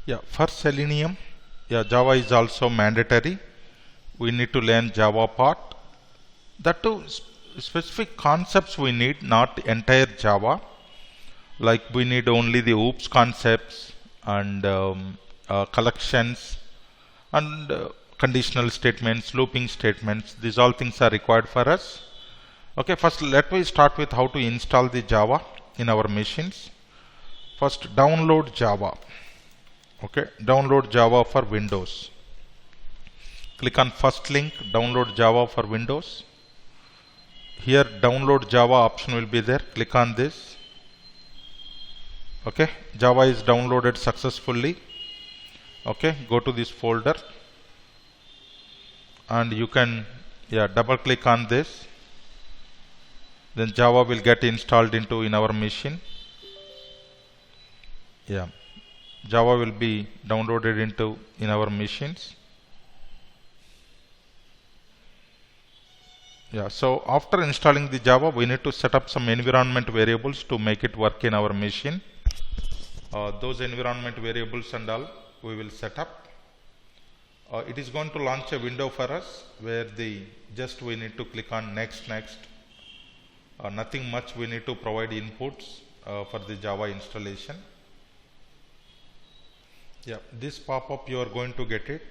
Yeah, for Selenium, yeah, Java is also mandatory. We need to learn Java part. That too, specific concepts we need, not entire Java. Like we need only the OOPS concepts and collections and conditional statements, looping statements. These all things are required for us. Okay, first let me start with how to install the Java in our machines. First, download Java. Okay, download Java for Windows. Click on first link, download Java for Windows. Here download Java option will be there. Click on this. Okay, Java is downloaded successfully. Okay, go to this folder and you can double click on this. Then Java will get installed into in our machine. Yeah, Java will be downloaded into in our machines. Yeah, so after installing the Java, we need to set up some environment variables to make it work in our machine. Those environment variables and all we will set up. It is going to launch a window for us where we need to click on next. Nothing much, we need to provide inputs for the Java installation. Yeah, this pop-up you are going to get it.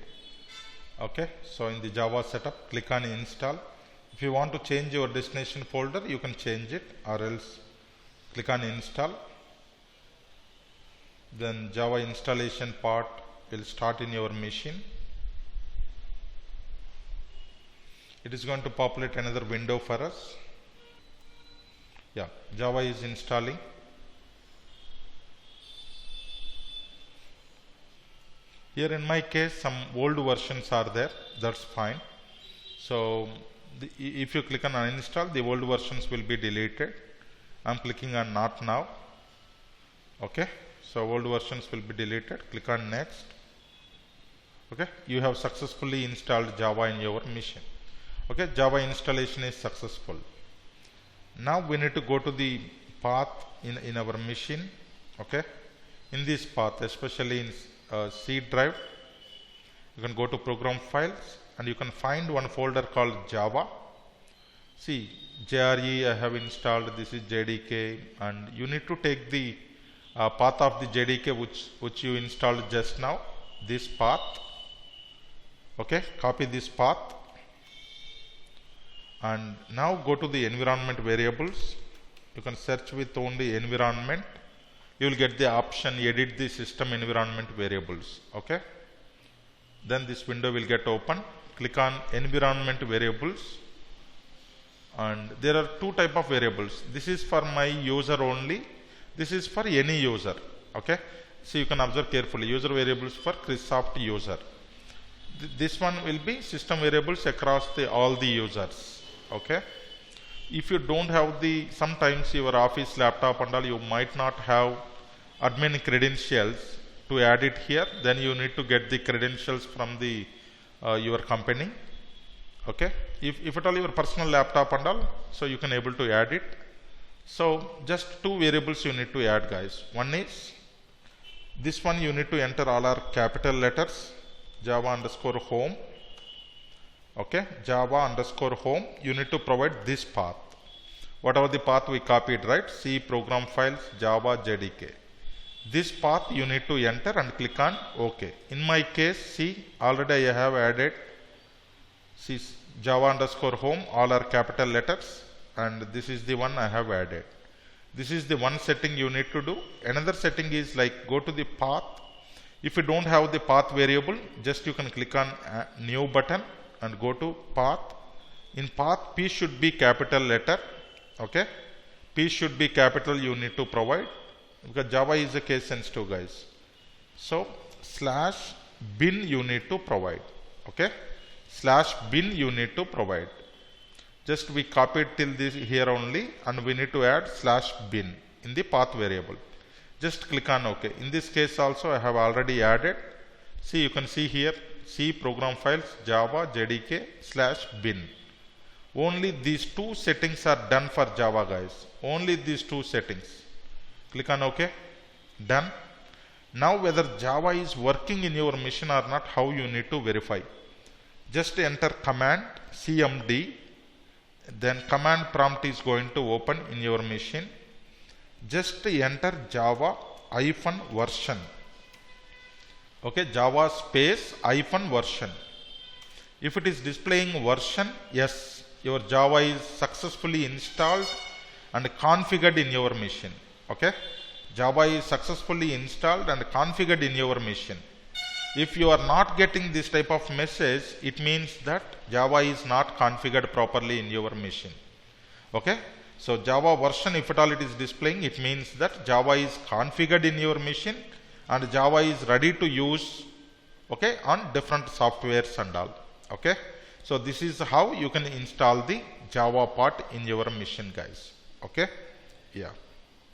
Okay, so in the Java setup, click on install. If you want to change your destination folder, you can change it, or else click on install. Then Java installation part will start in your machine. It is going to populate another window for us. Yeah, Java is installing. Here in my case, some old versions are there. That's fine. So if you click on uninstall, the old versions will be deleted. I'm clicking on not now. Okay, so old versions will be deleted. Click on next. Okay, you have successfully installed Java in your machine. Okay, Java installation is successful. Now we need to go to the path in our machine. Okay, in this path, especially in C drive, you can go to program files and you can find one folder called Java. See, JRE I have installed, this is JDK, and you need to take the path of the JDK which you installed just now, this path. Okay, copy this path and now go to the environment variables. You can search with only environment. You will get the option edit the system environment variables. Okay, then this window will get open. Click on environment variables, and there are two type of variables. This is for my user only, this is for any user. Okay, so you can observe carefully, user variables for Chrisoft user. This one will be system variables across all the users. Okay, if you don't have sometimes your office laptop and all, you might not have admin credentials to add it here, then you need to get the credentials from your company. Okay, if at all your personal laptop and all, so you can able to add it. So just two variables you need to add, guys. One is this one, you need to enter all our capital letters, Java underscore home. Okay, Java underscore home, you need to provide this path, whatever the path we copied, right? C program files Java JDK. This path you need to enter and click on OK. In my case, see, already I have added, see, Java underscore home, all are capital letters, and this is the one I have added. This is the one setting you need to do. Another setting is like go to the path. If you don't have the path variable, just you can click on new button and go to path. In path, P should be capital letter. Okay, P should be capital, you need to provide, because Java is a case sensitive, guys. So /bin you need to provide. Okay, /bin you need to provide. Just we copied till this here only, and we need to add /bin in the path variable. Just click on OK. In this case also I have already added. See, you can see here C program files Java JDK /bin. Only these two settings are done for Java, guys. Only these two settings. Click on OK. Done. Now whether Java is working in your machine or not, how you need to verify. Just enter command cmd, then command prompt is going to open in your machine. Just enter Java -version. Okay, Java space -version. If it is displaying version, yes, your Java is successfully installed and configured in your machine. Okay, Java is successfully installed and configured in your machine. If you are not getting this type of message, it means that Java is not configured properly in your machine. Okay, so Java version, if at all it is displaying, it means that Java is configured in your machine and Java is ready to use, okay, on different softwares and all. Okay, so this is how you can install the Java part in your machine, guys. Okay, yeah.